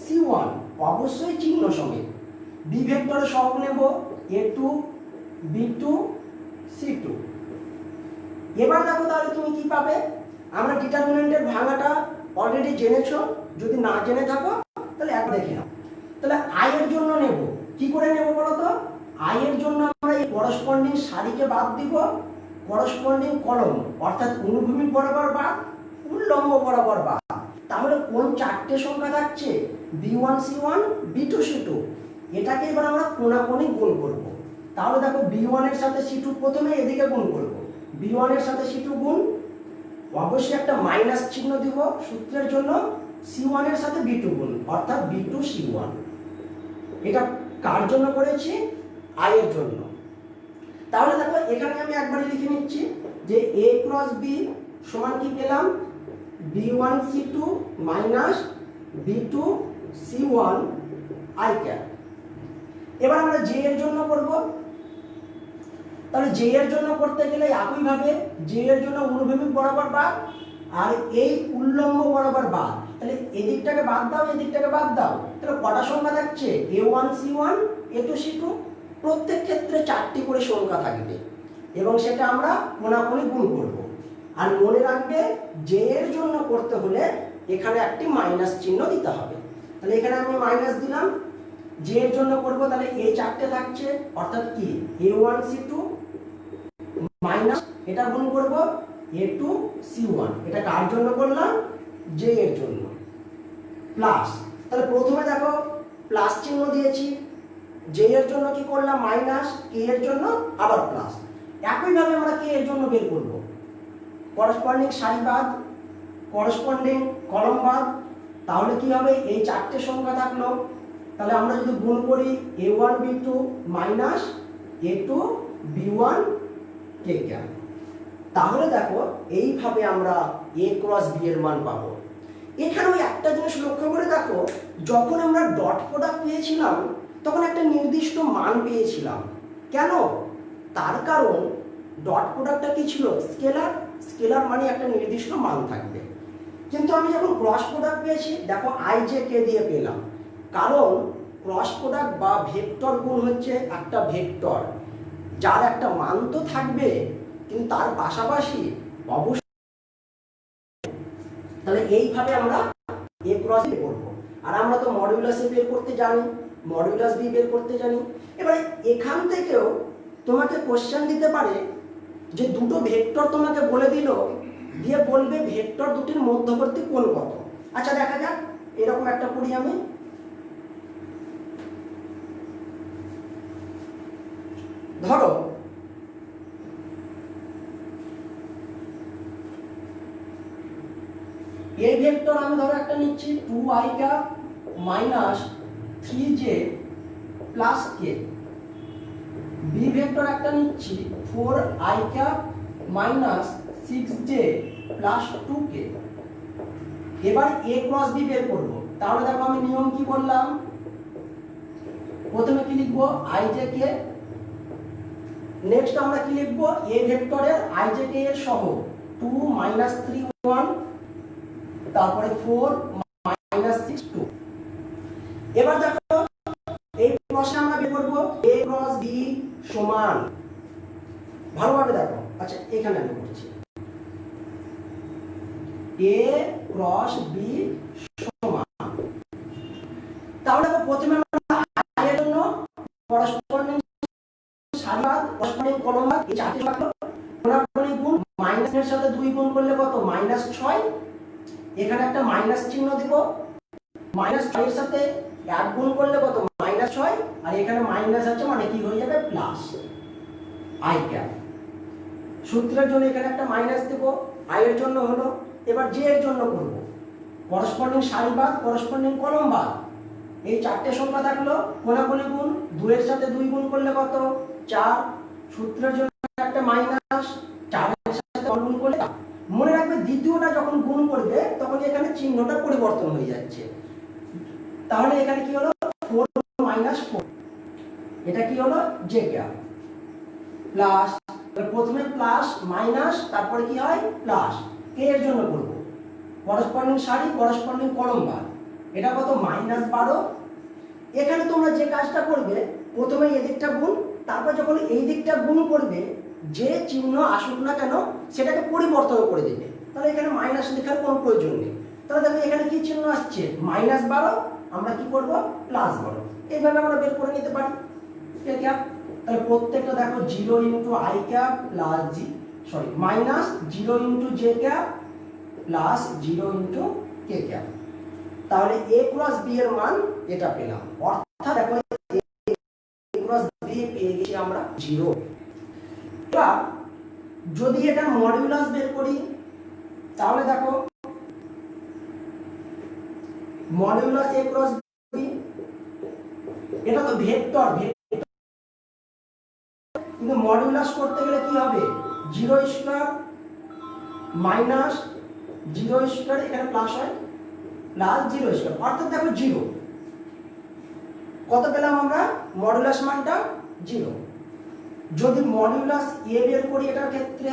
c1, অবশ্যই চিহ্ন সমেত। বি ভেক্টরের সহগ নেব a2 b2 c2। এবার দেখো তাহলে তুমি কি পাবে, আমরা ডিটারমিনেন্টের ভাঙাটা অলরেডি জেনেছো, যদি না জেনে থাকো তাহলে একবার দেখে নাও। তাহলে আই এর জন্য নেব, কি করে নেব বলো তো? আই এর জন্য আমরা এই করসপন্ডিং সারিকে বাদ দিব, করসপন্ডিং কলম অর্থাৎ অনুভূমিক বরাবর বা উল্লম্ব বরাবর বা। তাহলে কোন চারটে সংখ্যা থাকছে? b1 c1 b2 c2। এটাকে এবার আমরা কোণাকোণি গুণ করব। তাহলে দেখো b1 এর সাথে c2 প্রথমে এদিকে গুণ করব, b1 এর সাথে c2 গুণ, অবশ্যই একটা মাইনাস চিহ্ন দিব সূত্রের জন্য, c1 এর সাথে b2 গুণ অর্থাৎ b2 c1। এটা কার জন্য করেছি? আই এর জন্য। তাহলে দেখো এখানে আমি একবারই লিখে নিচ্ছি যে a ক্রস b সমান কি পেলাম? b1 c2 minus b2 c1 i cap. এবার আমরা জে এর জন্য করব। তাহলে জে এর জন্য করতে গেলে একইভাবে জে এর জন্য অনুভূমিক বরাবর বাদ আর এই উল্লম্ব বরাবর বাদ। তাহলে এদিকটাকে বাদ দাও, এদিকটাকে বাদ দাও, তাহলে কটা সংখ্যা থাকছে? a1 c1 a2 c2। প্রত্যেক ক্ষেত্রে চারটি করে সংখ্যা থাকবে এবং সেটা আমরা কোণাকুণি গুণ করব। আর মনে রাখবে জে এর জন্য করতে হলে এখানে একটি মাইনাস চিহ্ন দিতে হবে। তাহলে এখানে আমি মাইনাস দিলাম। জে এর জন্য করব, তাহলে এই চারটে থাকছে অর্থাৎ কি a1 c2 মাইনাস এটা গুণ করব a2 c1। এটা কার জন্য করলাম? জে এর জন্য। প্লাস, তাহলে প্রথমে দেখো প্লাস চিহ্ন দিয়েছি, জে এর জন্য কি করলাম? মাইনাস, কে এর জন্য আবার প্লাস। একইভাবে আমরা কে এর জন্য বের করব, করসপন্ডিং সারি বাদ, করসপন্ডিং কলম বাদ। তাহলে কি হবে? এই চারটে সংখ্যা থাকলো, তাহলে আমরা যদি গুণ করি a1 b2 minus a2 b1 কে ক্যাপ। তাহলে দেখো এইভাবে আমরা a ক্রস b এর মান পাবো। এখানেও একটা জিনিস লক্ষ্য করে দেখো, যখন আমরা ডট প্রোডাক্ট পেয়েছিলাম তখন একটা নির্দিষ্ট মান পেয়েছিলাম। কেন? তার কারণ ডট প্রোডাক্টটা কি ছিল? স্কেলার। স্কেলার মানে একটা নির্দিষ্ট মান থাকবে। কিন্তু আমি যখন ক্রস প্রোডাক্ট পেয়েছি, দেখো আই জে কে দিয়ে পেলাম, কারণ ক্রস প্রোডাক্ট বা ভেক্টর গুণ হচ্ছে একটা ভেক্টর যার একটা মান তো থাকবে কিন্তু তার পাশাপাশি অবশ্যই। তাহলে এইভাবে আমরা এ ক্রস বের করব। আর আমরা তো মডুলাস এ বের করতে জানি, মডুলাস বি বের করতে জানি। এবারে এখান থেকেও তোমাকে কোশ্চেন দিতে পারে যে দুটো ভেক্টর তোমাকে বলে দিল, দিয়ে বলবে ভেক্টর দুটির মধ্যবর্তী কোণ কত। আচ্ছা দেখা যাক, এরকম একটা করি আমি। ধরো এই ভেক্টর আমি ধরো একটা নিচ্ছি 2i cap minus 3j plus k। B vector একটা নিচ্ছি 4i cap minus 6j plus 2k। এবার a ক্রস বি বের করব। তাহলে দেখো আমি নিয়ম কি বললাম, প্রথমে কি লিখবো? i j k। নেক্সট আমরা কি লিখবো? a ভেক্টরের i j k এর সহগ 2 মাইনাস 3 1, তারপরে 4 মাইনাস 6 2। এবার দেখো এই প্রশ্নে আমরা বের করব a ক্রস b সমান, ভালোভাবে দেখো। আচ্ছা এখানে আমি করছি a ক্রস b সমান। তাহলে প্রথমে আমরা i এর জন্য করসপন্ডিং সারি বাদ, করসপন্ডিং কলম বাদ, এই চারটি থাকলো। কোণাকুণি গুণ, মাইনাস এর সাথে 2 গুণ করলে কত? মাইনাস 6। এখানে একটা মাইনাস চিহ্ন দিব, মাইনাস 6 এর সাথে 1 গুণ করলে কত? মাইনাস 6। আর এখানে মাইনাস আছে মানে কি হয়ে যাবে? Plus I cap. সূত্রের জন্য এখানে একটা মাইনাস দেব, আই এর জন্য হলো। এবার জে এর জন্য করব, করসপন্ডিং সারি বাদ, করসপন্ডিং কলম বাদ। এই চারটে সংখ্যা থাকলো, কোনাকুনি গুণ, 2 এর সাথে 2 গুণ করলে কত 4, সূত্রের জন্য একটা মাইনাস, 4 এর সাথে 1 গুণ করলে। মনে রাখবে দ্বিতীয়টা যখন গুণ করবে তখন এখানে চিহ্নটা পরিবর্তন হয়ে যাচ্ছে। তাহলে এখানে কি হলো 4 - 4, এটা কি হলো জে ক্যাপ প্লাস, প্রথমে প্লাস মাইনাস তারপরে কি হয় প্লাস, কে এর জন্য করব করসপন্ডিং সারি করসপন্ডিং কলম বার, এটা কত -12। এখানে তোমরা যে কাজটা করবে প্রথমে এই দিকটা গুণ, তারপর যখন এই দিকটা গুণ করবে যে চিহ্ন আসুক না কেন সেটাকে পরিবর্তন করে দেবে। তাহলে এখানে মাইনাস লেখার কোনো প্রয়োজন নেই। তাহলে দেখো এখানে কি চিহ্ন আসছে -12, আমরা কি করব +12, এইভাবে আমরা বের করে নিতে পারি। ঠিক আছে, তাহলে প্রত্যেকটা দেখো 0 × i cap plus -0 × j cap plus 0 × k cap. তাহলে a ক্রস b এর মান এটা পেলাম, অর্থাৎ দেখো a ক্রস b পেয়ে গেছি আমরা 0। এবার যদি এটা মডুলাস বের করি তাহলে দেখো মডুলাস a ক্রস b, এটা তো ভেক্টর, কিন্তু মডুলাস করতে গেলে কি হবে 0 স্কয়ার মাইনাস 0 স্কয়ার, এখানে প্লাস হয় প্লাস 0 স্কয়ার, অর্থাৎ দেখো 0। কত পেলাম আমরা মডুলাস মানটা 0। যদি মডুলাস a বের করি এটার ক্ষেত্রে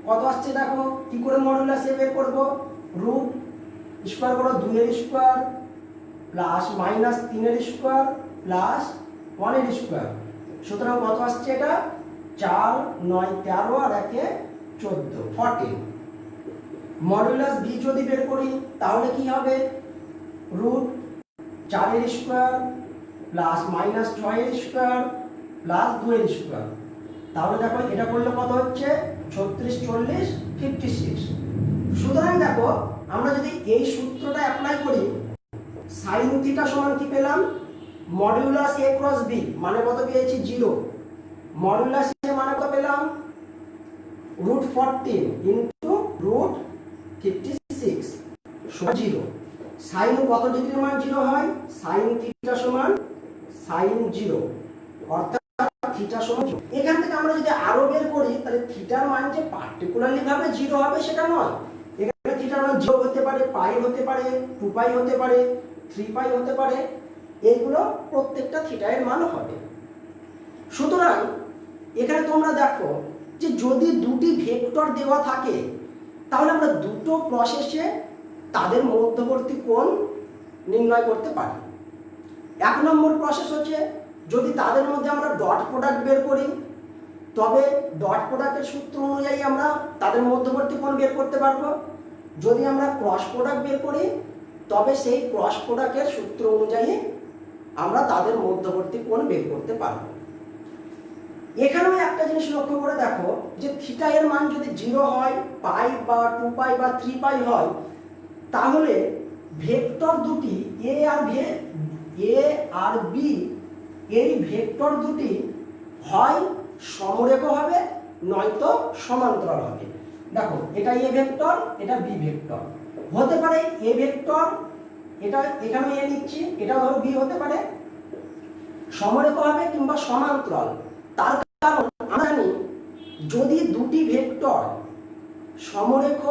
কত আসছে দেখো, কি করে মডুলাস a বের করব, রুট স্কয়ার করো 2 এর স্কয়ার প্লাস মাইনাস 3 এর স্কয়ার প্লাস 1 এর স্কয়ার, সুতরাং কত আসছে এটা 4 9 13 আর 1 14 14। মডুলাস b যদি বের করি তাহলে কি হবে রুট 4 এর স্কয়ার প্লাস মাইনাস 6 এর স্কয়ার প্লাস 2 এর স্কয়ার। তাহলে দেখো এটা করলে কত হচ্ছে 36 40 56। সুতরাং দেখো আমরা যদি এই সূত্রটা অ্যাপ্লাই করি sin থিটা সমান কি পেলাম মডুলাস a ক্রস b মানে কত পেয়েছি 0, মডুলাস a মানে কত পেলাম √14 ইনটু √56 সমান 0। sin কত ডিগ্রির মান 0 হয়, sin থিটা সমান sin 0, অর্থাৎ থিটা সমান 0। এখান থেকে আমরা যদি আরো বের করি তাহলে থিটার মান যে পার্টিকুলারলি ভাবে 0 হবে সেটা নয়, এখানে থিটার মান 0 হতে পারে, পাই হতে পারে, 2 পাই হতে পারে, 3 পাই হতে পারে, এইগুলো প্রত্যেকটা থিটা এর মান হবে। সুতরাং এখানে তোমরা দেখো যে যদি দুটি ভেক্টর দেওয়া থাকে তাহলে আমরা দুটো প্রসেসে তাদের মধ্যবর্তী কোণ নির্ণয় করতে পারি। 1 নম্বর প্রসেস হচ্ছে যদি তাদের মধ্যে আমরা ডট প্রোডাক্ট বের করি তবে ডট প্রোডাক্টের সূত্র অনুযায়ী আমরা তাদের মধ্যবর্তী কোণ বের করতে পারবো। যদি আমরা ক্রস প্রোডাক্ট বের করি তবে সেই ক্রস প্রোডাক্টের সূত্র অনুযায়ী আমরা তাদের মধ্যবর্তী কোণ বের করতে পারবো। এখানেও একটা জিনিস লক্ষ্য করে দেখো যে থিটা এর মান যদি 0 হয়, পাই বা 2 পাই বা 3 পাই হয় তাহলে ভেক্টর দুটি a আর b এই ভেক্টর দুটি হয় সমরেখ হবে নয়তো সমান্তরাল হবে। দেখো এটা a ভেক্টর, এটা b ভেক্টর, হতে পারে a ভেক্টর, এটা এখানে a নিচ্ছি, এটা ধরো b হতে পারে, সমরেখ হবে কিংবা সমান্তরাল। তার কারণ আমরা জানি যদি দুটি ভেক্টর সমরেখ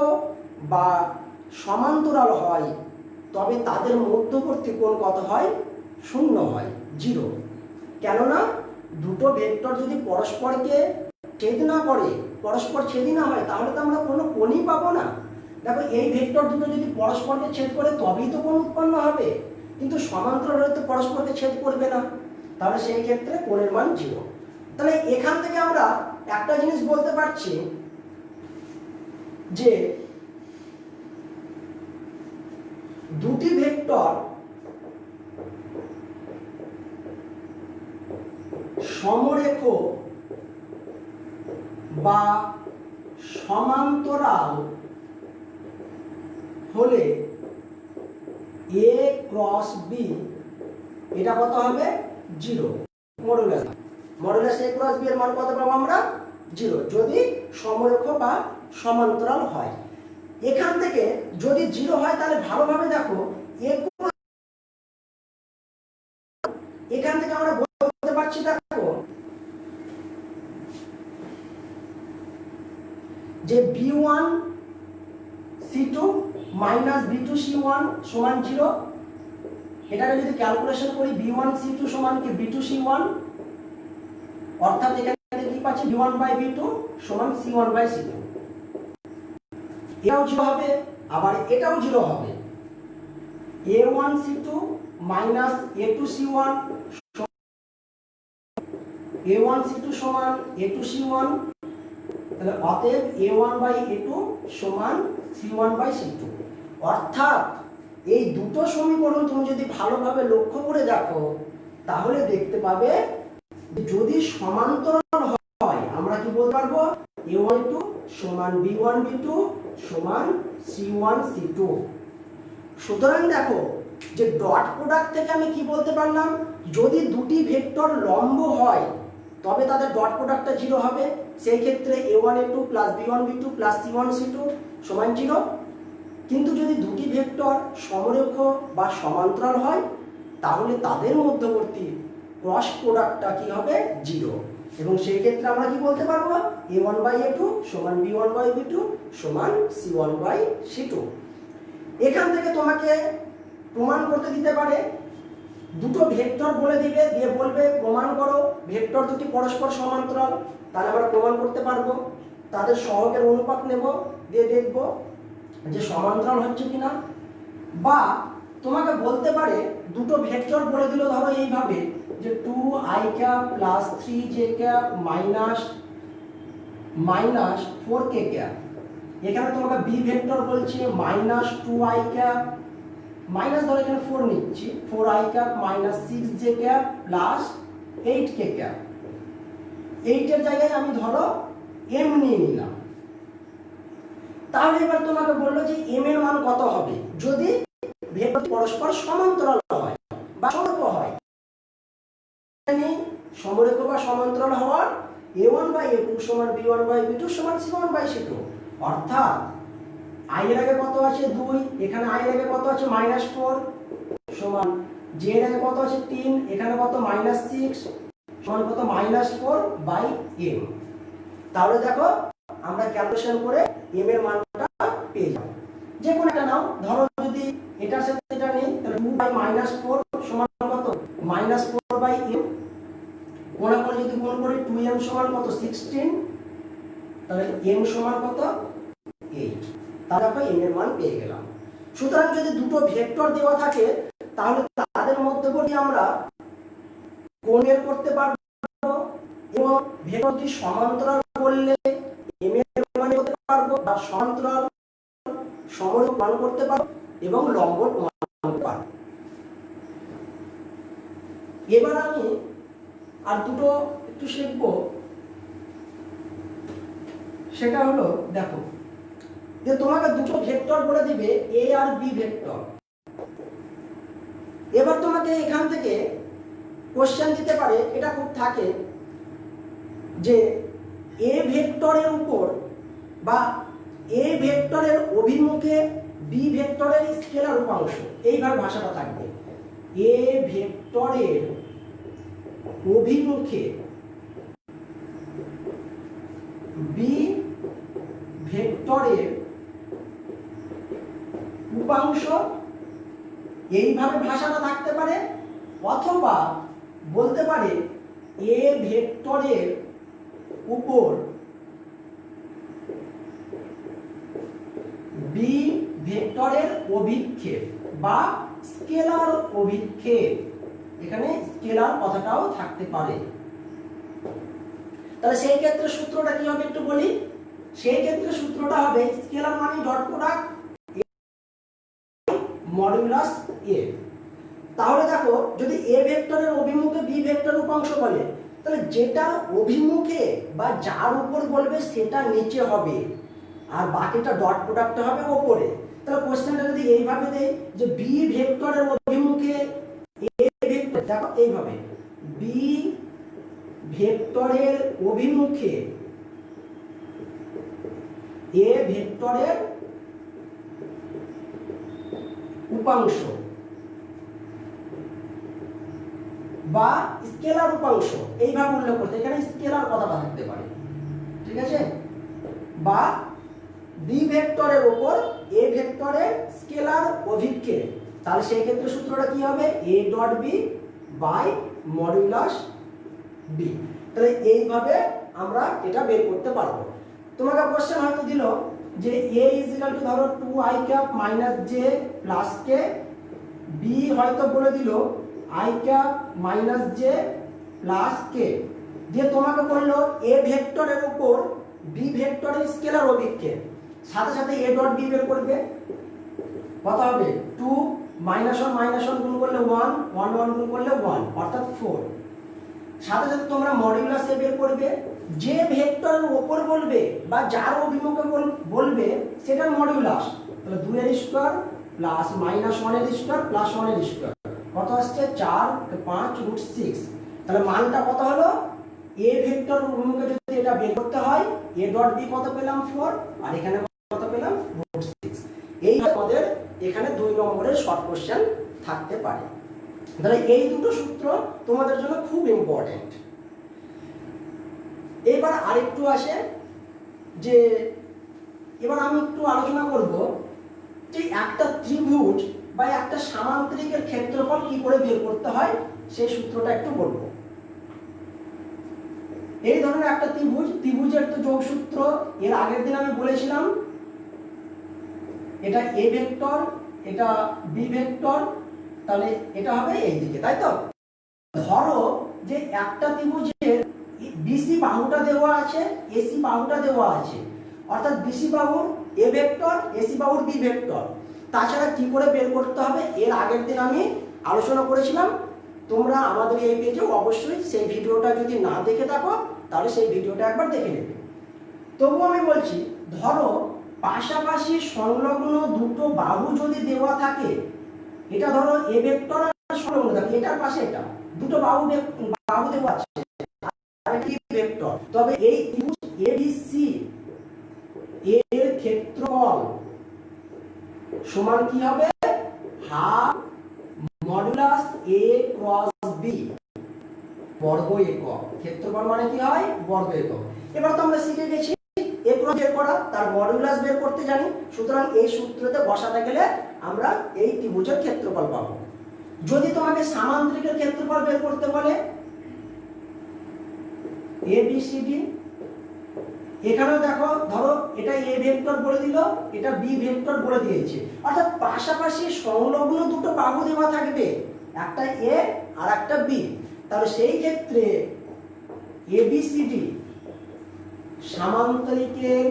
বা সমান্তরাল হয় তবে তাদের মধ্যবর্তী কোণ কত হয় 0 হয় 0। কেননা দুটো ভেক্টর যদি পরস্পরকে ছেদ না করে, পরস্পর ছেদই না হয় তাহলে তো আমরা কোনো কোণই পাবো না। দেখো এই ভেক্টর দুটো যদি পরস্পরকে ছেদ করে তবেই তো কোণ উৎপন্ন হবে, কিন্তু সমান্তরাল হলে তো পরস্পরকে ছেদ করবে না, তাহলে সেই ক্ষেত্রে কোণের মান 0। তাহলে এখান থেকে আমরা একটা জিনিস বলতে পারছি যে দুটি ভেক্টর সমরেখ বা সমান্তরাল হলে a ক্রস b এটা কত হবে 0, মডুলাস a ক্রস b এর মান কত পাবো আমরা 0 যদি সমরেখ বা সমান্তরাল হয়। এখান থেকে যদি 0 হয় তাহলে ভালোভাবে দেখো a এখান থেকে আমরা বলতে পারছি দেখো যে b1 c2 minus b2 c1 সমান 0। এটাকে যদি ক্যালকুলেশন করি b1 c2 সমান কি b2 c1, অর্থাৎ এখানে কি পাচ্ছি b1 বাই b2 সমান c1 বাই c2। এটাও 0 হবে, আবার এটাও 0 হবে। a1 c2 minus a2 c1 a1 c2 সমান a2 c1, তাহলে অতএব a1 বাই a2 সমান c1 বাই c2। অর্থাৎ এই দুটো সমীকরণ তুমি যদি ভালোভাবে লক্ষ্য করে দেখো তাহলে দেখতে পাবে যদি সমান্তরাল হয় আমরা কি বলতে পারবো a1 a2 সমান b1 b2 সমান c1 c2। সুতরাং দেখো যে ডট প্রোডাক্ট থেকে আমি কি বলতে পারলাম, যদি দুটি ভেক্টর লম্ব হয় তবে তাদের ডট প্রোডাক্টটা 0 হবে। সেই ক্ষেত্রে a1 a2 plus b1 b2 plus c1 c2 সমান 0। কিন্তু যদি দুটি ভেক্টর সমরেখ বা সমান্তরাল হয় তাহলে তাদের মধ্যবর্তী ক্রস প্রোডাক্টটা কি হবে 0, এবং সেই ক্ষেত্রে আমরা কি বলতে পারবো a1 বাই a2 সমান b1 বাই b2 সমান c1 বাই c2। এখান থেকে তোমাকে প্রমাণ করতে দিতে পারে, দুটো ভেক্টর বলে দিবে, দিয়ে বলবে প্রমাণ করো ভেক্টর দুটি পরস্পর সমান্তরাল। তাহলে আমরা প্রমাণ করতে পারবো, তাদের সহগের অনুপাত নেব, দিয়ে দেখব যে সমান্তরাল হচ্ছে কিনা। বা তোমাকে বলতে পারে দুটো ভেক্টর বলে দিল ধরো এইভাবে যে 2i cap plus 3j cap minus 4k cap. এখানে তোমাকে বি ভেক্টর বলছে মাইনাস 2i ক্যাপ মাইনাস ধরো এখানে 4 নিচ্ছি 4i cap minus 6j cap plus 8k cap. 8 এর জায়গায় আমি ধরো m নিয়ে নিলাম। তাহলে এবার তোমাকে বললো যে m এর মান কত হবে যদি ভেক্টর পরস্পর সমান্তরাল হয় বা সমরেখ হয়। সমরেখ বা সমান্তরাল হওয়ার a1 বাই a2 সমান b1 বাই b2 সমান c1 বাই c2। অর্থাৎ i এর আগে কত আছে 2, এখানে i এর আগে কত আছে -4 সমান j এর আগে কত আছে 3, এখানে কত -6 সমান কত -4 বাই m। তাহলে দেখো আমরা ক্যালকুলেশন করে m এর মানটা পেয়ে যাব। যে কোনো একটা নাও, ধরো যদি এটার সাথে এটা নেই তাহলে 2 বাই -4 সমান কত -4 বাই m। কোণা কোণে যদি গুণ করি 2m সমান কত 16, তাহলে m সমান কত 8। তাহলে আমরা m এর মান পেয়ে গেলাম। সুতরাং যদি দুটো ভেক্টর দেওয়া থাকে তাহলে তাদের মধ্যবর্তী আমরা কোণ বের করতে পারবো, এবং ভেক্টরটি সমান্তরাল করলে m এর মান করতে পারবো, বা সমান্তরাল সমরেখ মান করতে পারবো, এবং লম্ব মান করতে পারবো। এবার আমি আর দুটো একটু শিখবো, সেটা হলো দেখো যে তোমাকে দুটো ভেক্টর বলে দিবে a আর b ভেক্টর। এবার তোমাকে এখান থেকে কোশ্চেন দিতে পারে, এটা খুব থাকে যে a ভেক্টরের উপর বা a ভেক্টরের অভিমুখে b ভেক্টরের স্কেলার উপাংশ, এইভাবে ভাষাটা থাকবে। a ভেক্টরের অভিমুখে b ভেক্টরের উপাংশ, এইভাবে ভাষাটা থাকতে পারে। অথবা বলতে পারে a ভেক্টরের উপর b ভেক্টরের অভিক্ষেপ বা স্কেলার অভিক্ষেপ, এখানে স্কেলার কথাটাও থাকতে পারে। তাহলে সেই ক্ষেত্রে সূত্রটা কি হবে একটু বলি। সেই ক্ষেত্রে সূত্রটা হবে স্কেলার মানে ডট প্রোডাক্ট মডুলাস a। তাহলে দেখো যদি a ভেক্টরের অভিমুখে b ভেক্টর উপাংশ বলে তাহলে যেটা অভিমুখে বা যার উপর বলবে সেটা নিচে হবে, আর বাকিটা ডট প্রোডাক্ট হবে উপরে। তাহলে কোশ্চেনটা যদি এইভাবে দেই যে b ভেক্টরের অভিমুখে a ভেক্টর, দেখো এইভাবে b ভেক্টরের অভিমুখে a ভেক্টরের উপাংশ বা স্কেলার উপাংশ এইভাবে উল্লেখ করতে, এখানে স্কেলার কথাটা থাকতে পারে, ঠিক আছে, বা বি ভেক্টরের উপর এ ভেক্টরের স্কেলার অভিক্ষেপ, তাহলে সেই ক্ষেত্রে সূত্রটা কি হবে, A dot B by modulus B. তাহলে এইভাবে আমরা এটা বের করতে পারবো। তোমাকে কোশ্চেন হয়তো দিল যে a ইজিক্যাল টু ধরো 2i cap minus J plus K, B হয়তো বলে দিল i cap minus J plus K, দিয়ে তোমাকে বললো এ ভেক্টরের উপর বি ভেক্টরের স্কেলার অভিক্ষেপ, সাথে সাথে এ ডট বি বের করবে, কত হবে 2 -1 গুণ করলে 1 1 1 গুণ করলে 1 অর্থাৎ 4, সাথে সাথে তোমরা মডিউলাস এ বের করবে, যে ভেক্টরের উপর বলবে বা যার অভিমুখে বলবে সেটার মডিউলাস, তাহলে 2 এর স্কয়ার প্লাস -1 এর স্কয়ার প্লাস 1 এর স্কয়ার কত আসছে 4 5 √6, তাহলে মানটা কত হলো, এ ভেক্টর অভিমুখে যদি এটা বের করতে হয় এ ডট বি কত পেলাম 4 আর এখানে কত পেলাম √6। এই আমাদের এখানে 2 নম্বরের শর্ট কোশ্চেন থাকতে পারে। তাহলে এই দুটো সূত্র তোমাদের জন্য খুব ইম্পর্টেন্ট। এবার আরেকটু আসে যে এবার আমি একটু আলোচনা করব যে একটা ত্রিভুজ বা একটা সামান্তরিকের ক্ষেত্রফল কি করে বের করতে হয় সেই সূত্রটা একটু বলবো। এই ধরনের একটা ত্রিভুজের তো যোগসূত্র এর আগের দিন আমি বলেছিলাম, এটা এ ভেক্টর এটা বি ভেক্টর, তাহলে এটা হবে এই দিকে, তাই তো। ধরো যে একটা ত্রিভুজের বিসি বাহুটা দেওয়া আছে, এসি বাহুটা দেওয়া আছে, অর্থাৎ বিসি বাহুর এ ভেক্টর এসি বাহুর বি ভেক্টর, তাছাড়া কি করে বের করতে হবে এর আগের দিন আমি আলোচনা করেছিলাম। তোমরা আমাদের এই পেজে অবশ্যই সেই ভিডিওটা যদি না দেখে থাকো তাহলে সেই ভিডিওটা একবার দেখে নেবে। তবুও আমি বলছি, ধরো পাশাপাশি সংলগ্ন দুটো বাহু যদি দেওয়া থাকে, এটা ধরো এ ভেক্টর আর সংলগ্ন থাকে, এটার পাশে এটা দুটো বাহু দেওয়া আছে আর একটি ভেক্টর, তবে এই ত্রিভুজ এবিসি এর ক্ষেত্রফল সমান কি হবে, half modulus A cross B বর্গ একক। ক্ষেত্রফল মানে কি হয়, বর্গ একক। এবার তো আমরা শিখে গেছি এ ক্রস বের করা, তার মডুলাস বের করতে জানি, সুতরাং এই সূত্রতে বসাতে গেলে আমরা এই ত্রিভুজের ক্ষেত্রফল পাবো। যদি তোমাকে সামান্তরিকের ক্ষেত্রফল বের করতে বলে এ বি সি ডি, এখানেও দেখো ধরো এটা এ ভেক্টর বলে দিল, এটা বি ভেক্টর বলে দিয়েছে, অর্থাৎ পাশাপাশি সংলগ্ন দুটো বাহু দেওয়া থাকবে, একটা এ আর একটা বি, তাহলে সেই ক্ষেত্রে এ বি সি ডি সামান্তরিকের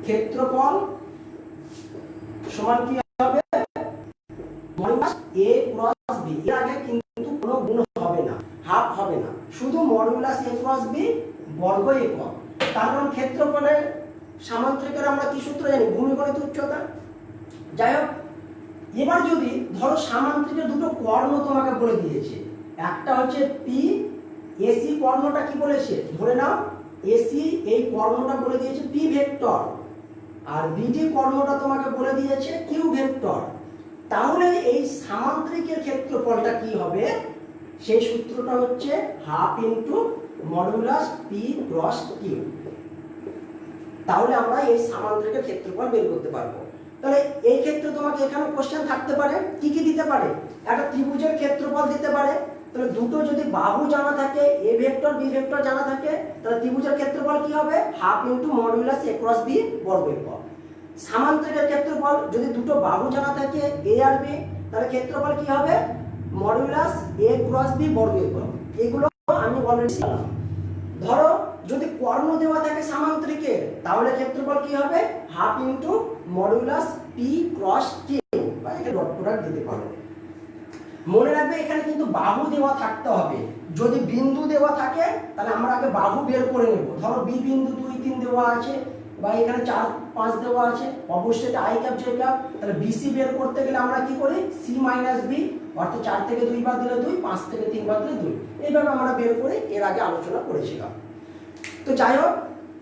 ক্ষেত্রফল সমান কি হবে, মডুলাস এ ক্রস বি। এর আগে কিন্তু কোনো গুণ হবে না, হাফ হবে না, শুধু মডুলাস এ ক্রস বি বর্গ একক। কারণ ক্ষেত্রফলের সামান্তরিকের আমরা কি সূত্র জানি, ভূমিগণিত উচ্চতা। যাই হোক, এবার যদি ধরো সামান্তরিকের দুটো কর্ণ তোমাকে বলে দিয়েছে, একটা হচ্ছে পি, এসি কর্ণটা কি বলেছে, ধরে নাও এসি এই কর্ণটা বলে দিয়েছে পি ভেক্টর, আর বিডি কর্ণটা তোমাকে বলে দিয়েছে কিউ ভেক্টর। তাহলে এই সামান্তরিকের ক্ষেত্রফলটা কি হবে, সেই সূত্রটা হচ্ছে half into modulus P cross Q. তাহলে আমরা এই সামান্তরিকের ক্ষেত্রফল বের করতে পারবো। তাহলে এই ক্ষেত্রে তোমাকে এখানে কোশ্চেন থাকতে পারে, কি কি দিতে পারে, একটা ত্রিভুজের ক্ষেত্রফল দিতে পারে, তাহলে দুটো যদি বাহু জানা থাকে, এ ভেক্টর বি ভেক্টর জানা থাকে, তাহলে ত্রিভুজের ক্ষেত্রফল কি হবে, half into modulus A cross B বর্গ একক। সামান্তরিকের ক্ষেত্রফল যদি দুটো বাহু জানা থাকে এ আর বি, তাহলে ক্ষেত্রফল কি হবে, মডুলাস এ ক্রস বি বর্গ একক। এগুলো আমি অলরেডি শিখলাম। ধরো যদি কর্ণ দেওয়া থাকে সামান্তরিকের, তাহলে ক্ষেত্রফল কি হবে, half into modulus P cross Q, বা এখানে ডট প্রোডাক্ট দিতে পারো। মনে রাখবে এখানে কিন্তু বাহু দেওয়া থাকতে হবে। যদি বিন্দু দেওয়া থাকে তাহলে আমরা আগে বাহু বের করে নেব। ধরো বি বিন্দু 2 3 দেওয়া আছে, বা এখানে 4 5 দেওয়া আছে, অবশ্যই এটা আই ক্যাপ জে ক্যাপ। তাহলে বিসি বের করতে গেলে আমরা কি করি, সি মাইনাস বি, অর্থাৎ 4 থেকে 2 বাদ দিলে 2, 5 থেকে 3 বাদ দিলে 2, এইভাবে আমরা বের করে এর আগে আলোচনা করেছিলাম। তো যাই হোক,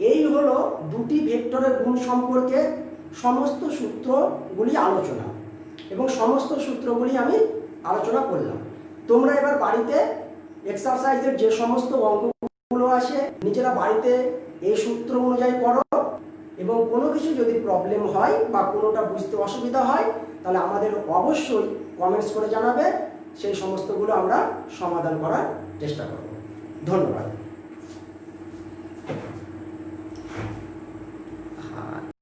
এই হলো দুটি ভেক্টরের গুণ সম্পর্কে সমস্ত সূত্রগুলি আলোচনা, এবং সমস্ত সূত্রগুলি আমি আলোচনা করলাম। তোমরা এবার বাড়িতে এক্সারসাইজের যে সমস্ত অঙ্কগুলো আছে নিজেরা বাড়িতে এই সূত্র অনুযায়ী করো, এবং কোনো কিছু যদি প্রবলেম হয় বা কোনোটা বুঝতে অসুবিধা হয় তাহলে আমাদের অবশ্যই কমেন্টস করে জানাবে, সেই সমস্তগুলো আমরা সমাধান করার চেষ্টা করব। ধন্যবাদ।